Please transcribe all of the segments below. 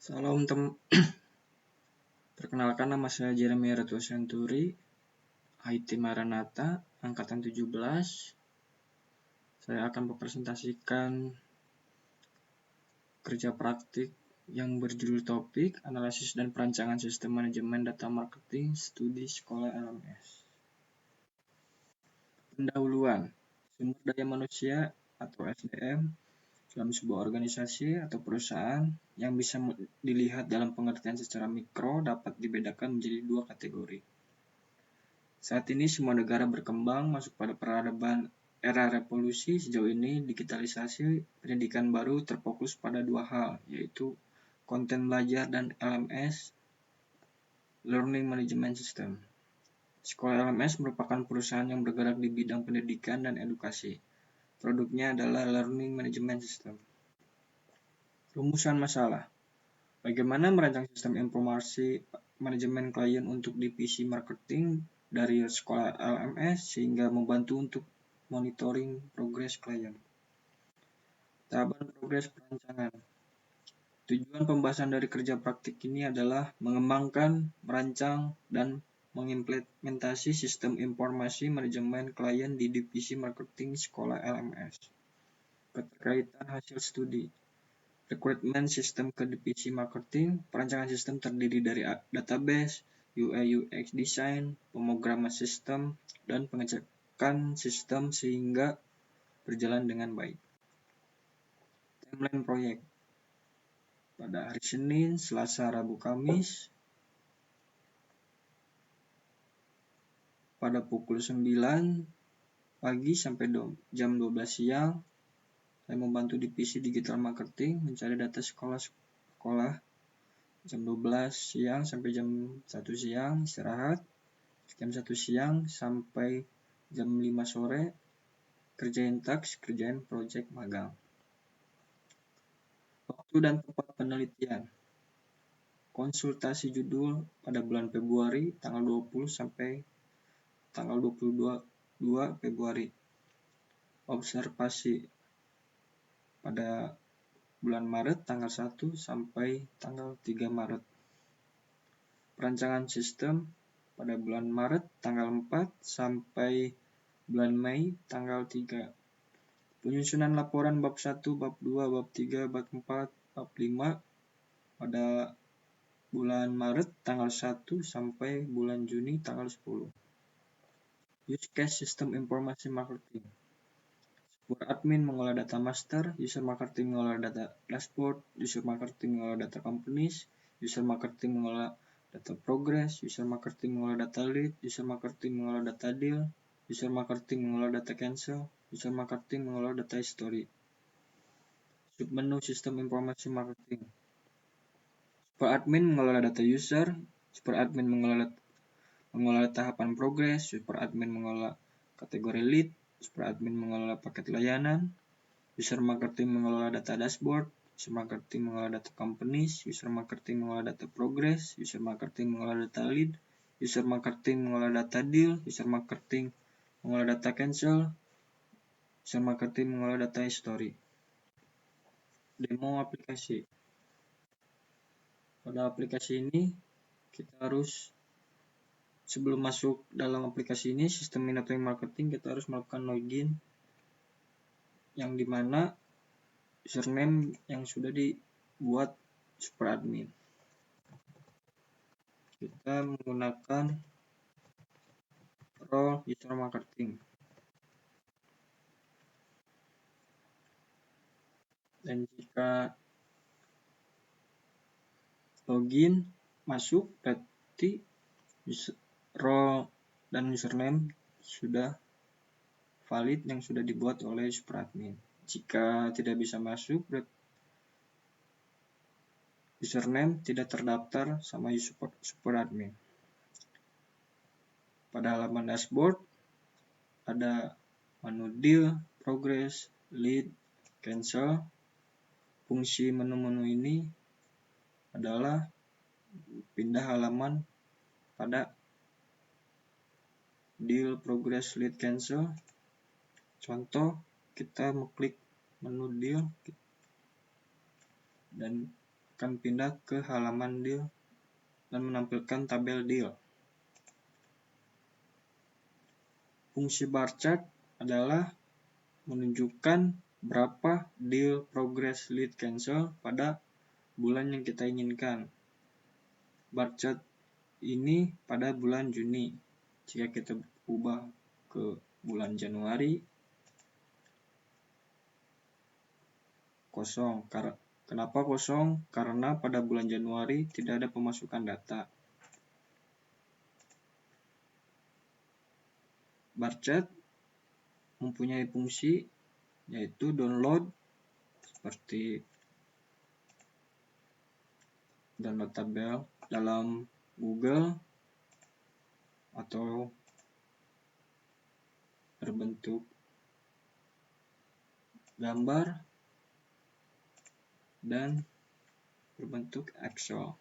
Salam perkenalkan, nama saya Jeremy Ratu Senturi, IT Maranatha, angkatan 17. Saya akan mempresentasikan kerja praktik yang berjudul topik analisis dan perancangan sistem manajemen data marketing studi sekolah LMS. Pendahuluan, sumber daya manusia atau SDM dalam sebuah organisasi atau perusahaan yang bisa dilihat dalam pengertian secara mikro dapat dibedakan menjadi dua kategori. Saat ini semua negara berkembang masuk pada peradaban era revolusi. Sejauh ini digitalisasi pendidikan baru terfokus pada dua hal, yaitu konten belajar dan LMS, Learning Management System. Sekolah LMS merupakan perusahaan yang bergerak di bidang pendidikan dan edukasi. Produknya adalah Learning Management System. Rumusan masalah. Bagaimana merancang sistem informasi manajemen klien untuk divisi marketing dari sekolah LMS sehingga membantu untuk monitoring progres klien. Tahapan progres perancangan. Tujuan pembahasan dari kerja praktik ini adalah mengembangkan, merancang, dan mengimplementasi sistem informasi manajemen klien di divisi marketing sekolah LMS. Keterkaitan hasil studi. Recruitment sistem ke divisi marketing. Perancangan sistem terdiri dari database, UI UX design, pemrograman sistem, dan pengecekan sistem sehingga berjalan dengan baik. Timeline proyek. Pada hari Senin, Selasa, Rabu, Kamis, pada pukul 9 pagi sampai jam 12 siang, saya membantu divisi digital marketing mencari data sekolah. Jam 12 siang sampai jam 1 siang istirahat. Jam 1 siang sampai jam 5 sore kerjain task, kerjain project magang. Waktu dan tempat penelitian. Konsultasi judul pada bulan Februari tanggal 20 sampai tanggal 22 Februari. Observasi pada bulan Maret tanggal 1 sampai tanggal 3 Maret. Perancangan sistem pada bulan Maret tanggal 4 sampai bulan Mei tanggal 3. Penyusunan laporan bab 1, bab 2, bab 3, bab 4, bab 5 pada bulan Maret tanggal 1 sampai bulan Juni tanggal 10. Use case sistem informasi marketing. Support admin mengolah data master, user marketing mengolah data dashboard, user marketing mengolah data companies, user marketing mengolah data progress, user marketing mengolah data lead, user marketing mengolah data deal, user marketing mengolah data cancel, user marketing mengolah data history. Submenu sistem informasi marketing. Super admin mengelola data user, super admin mengelola tahapan progress, super admin mengelola kategori lead, super admin mengelola paket layanan, user marketing mengelola data dashboard, user marketing mengelola data companies, user marketing mengelola data progress, user marketing mengelola data lead, user marketing mengelola data deal, user marketing mengelola data cancel, user marketing mengelola data history. Demo aplikasi. Pada aplikasi ini kita harus, sebelum masuk dalam aplikasi ini, sistem monitoring marketing, kita harus melakukan login yang dimana username yang sudah dibuat super admin. Kita menggunakan role user marketing. Dan jika login masuk, berarti role dan username sudah valid yang sudah dibuat oleh super admin. Jika tidak bisa masuk, username tidak terdaftar sama super admin. Pada halaman dashboard ada menu deal, progress, lead, cancel. Fungsi menu-menu ini adalah pindah halaman pada deal, progress, lead, cancel. Contoh, kita mengklik menu deal dan akan pindah ke halaman deal dan menampilkan tabel deal. Fungsi bar chart adalah menunjukkan berapa deal, progress, lead, cancel pada bulan yang kita inginkan. Bar chart ini pada bulan Juni. Jika kita ubah ke bulan Januari, kosong. Kenapa kosong? Karena pada bulan Januari tidak ada pemasukan data. Bar chart mempunyai fungsi yaitu download, seperti download tabel dalam Google atau berbentuk gambar dan berbentuk Excel.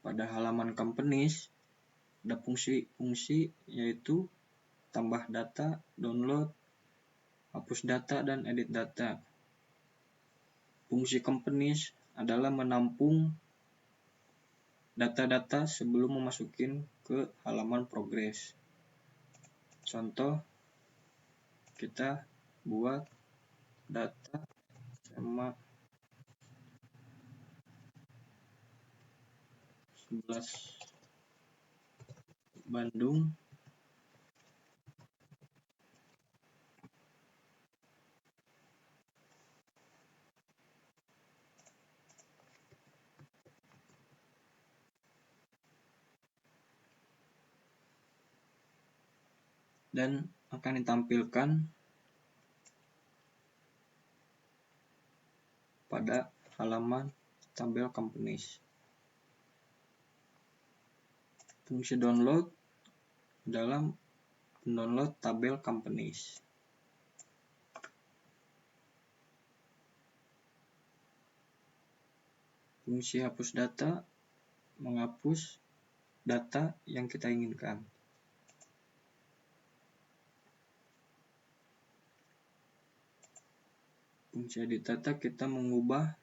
Pada halaman companies ada fungsi-fungsi yaitu tambah data, download, hapus data, dan edit data. Fungsi companies adalah menampung data-data sebelum memasukin ke halaman progress. Contoh, kita buat data SMA 11 Bandung dan akan ditampilkan pada halaman tabel companies. Fungsi download adalah mendownload tabel companies. Fungsi hapus data menghapus data yang kita inginkan. Fungsi edit data kita mengubah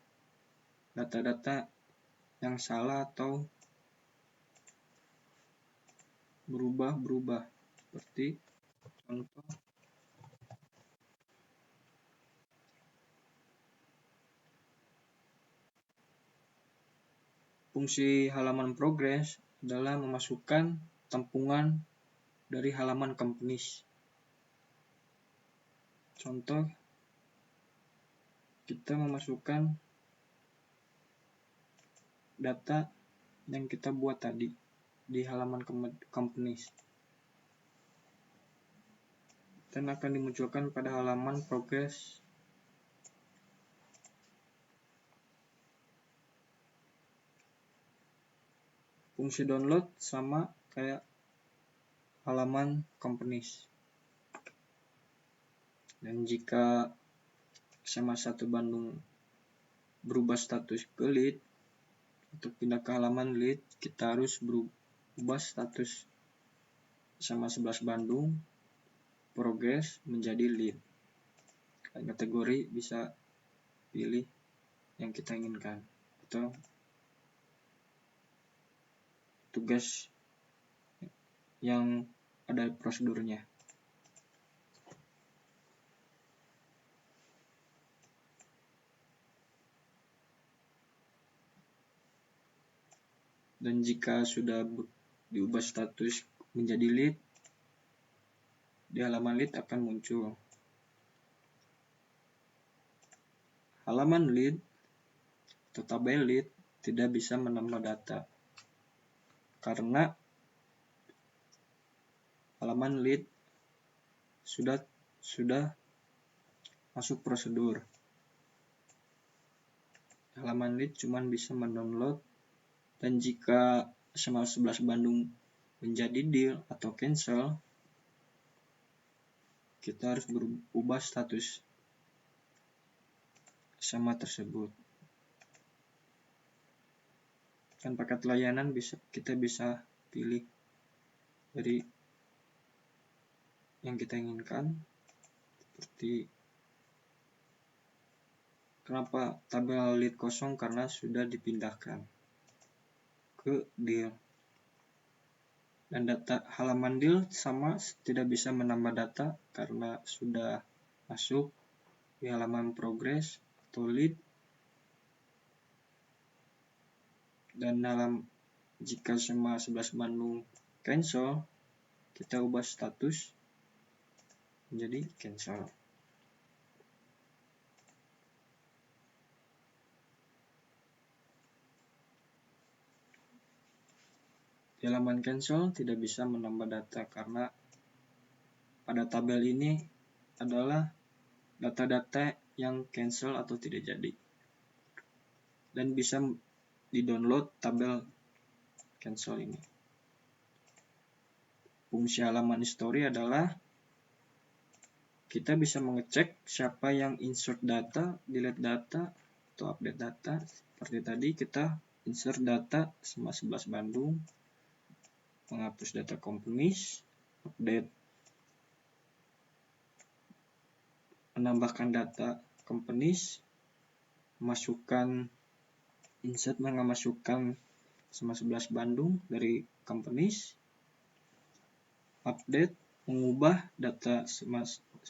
data-data yang salah atau berubah-berubah, seperti contoh fungsi halaman progress adalah memasukkan tampungan dari halaman companies. Contoh, kita memasukkan data yang kita buat tadi di halaman companies dan akan dimunculkan pada halaman progress. Fungsi download sama kayak halaman companies. Dan jika SMA 1 Bandung berubah status ke lead, untuk pindah ke halaman lead, kita harus berubah status SMA 11 Bandung progress menjadi lead. Kategori bisa pilih yang kita inginkan atau tugas yang ada prosedurnya. Dan jika sudah diubah status menjadi lead, di halaman lead akan muncul halaman lead atau tabel lead tidak bisa menambah data karena halaman lead sudah masuk prosedur. Halaman lead cuma bisa mendownload, dan jika SMA 11 Bandung menjadi deal atau cancel, kita harus berubah status SMA tersebut. Dan paket layanan kita bisa pilih dari yang kita inginkan. Seperti kenapa tabel lead kosong, karena sudah dipindahkan ke deal. Dan data halaman deal sama, tidak bisa menambah data karena sudah masuk di halaman progress atau lead. Dan jika semua 11 Bandung cancel, kita ubah status menjadi cancel. Di halaman cancel tidak bisa menambah data karena pada tabel ini adalah data-data yang cancel atau tidak jadi. Dan bisa di-download tabel cancel ini. Fungsi halaman history adalah kita bisa mengecek siapa yang insert data, delete data, atau update data. Seperti tadi kita insert data sama 11 Bandung, menghapus data companies, update, menambahkan data companies, memasukkan sama 11 Bandung dari companies, update, mengubah data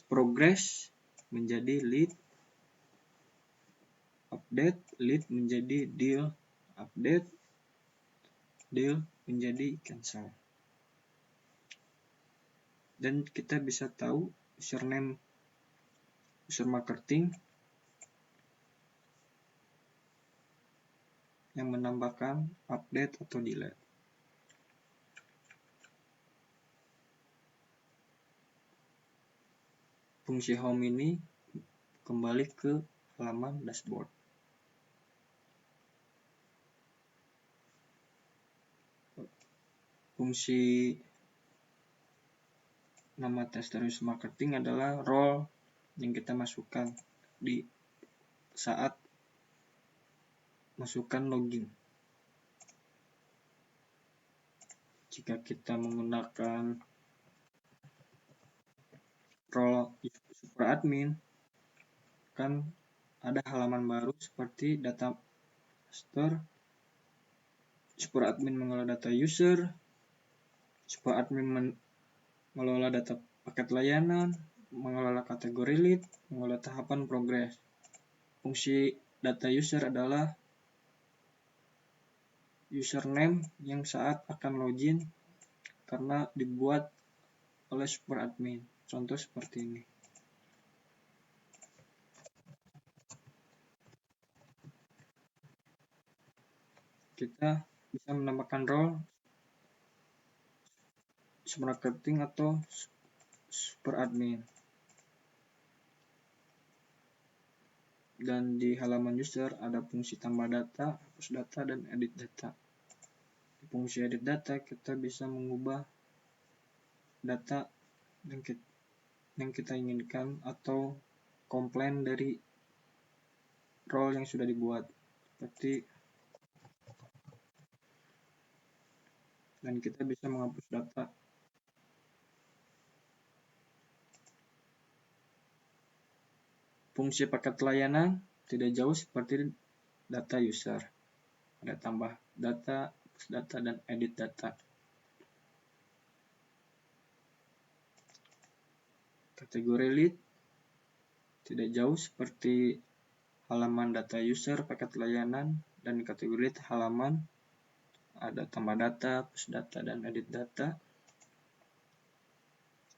progress menjadi lead, update lead menjadi deal, update deal menjadi cancel. Dan kita bisa tahu username user marketing yang menambahkan update atau delete. Fungsi home ini kembali ke halaman dashboard. Fungsi nama tester user marketing adalah role yang kita masukkan di saat masukkan login. Jika kita menggunakan role super admin, kan ada halaman baru seperti data master, super admin mengelola data user, super admin mengelola data paket layanan, mengelola kategori lead, mengelola tahapan progress. Fungsi data user adalah username yang saat akan login karena dibuat oleh super admin. Contoh seperti ini. Kita bisa menambahkan role super marketing atau super admin. Dan di halaman user ada fungsi tambah data, hapus data, dan edit data. Di fungsi edit data kita bisa mengubah data yang kita inginkan atau komplain dari role yang sudah dibuat, seperti, dan kita bisa menghapus data. Fungsi paket layanan tidak jauh seperti data user. Ada tambah data, hapus data, dan edit data. Kategori lead tidak jauh seperti halaman data user, paket layanan, dan kategori lead halaman ada tambah data, hapus data, dan edit data.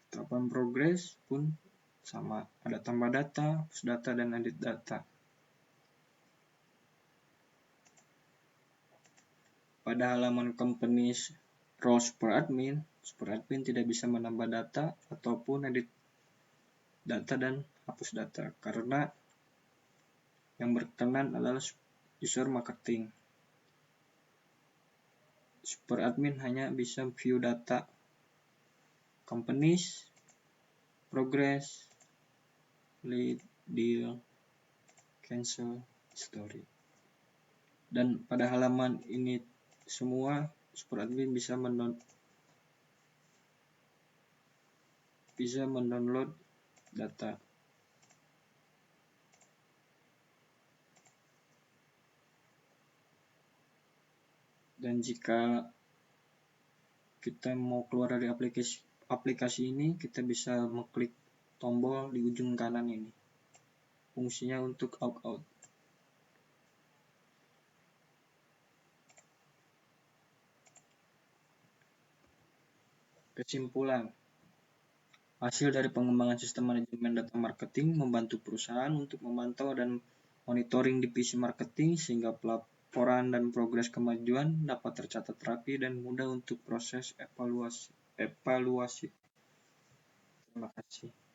Tahapan progress pun sama, ada tambah data, hapus data, dan edit data. Pada halaman companies role super admin tidak bisa menambah data ataupun edit data dan hapus data karena yang berkenan adalah user marketing. Super admin hanya bisa view data companies, progress, lead, deal, cancel, story. Dan pada halaman ini semua super admin bisa bisa mendownload data. Dan jika kita mau keluar dari aplikasi ini, kita bisa mengklik tombol di ujung kanan ini. Fungsinya untuk out. Kesimpulan, hasil dari pengembangan sistem manajemen data marketing membantu perusahaan untuk memantau dan monitoring divisi marketing sehingga pelaporan dan progres kemajuan dapat tercatat rapi dan mudah untuk proses evaluasi. Terima kasih.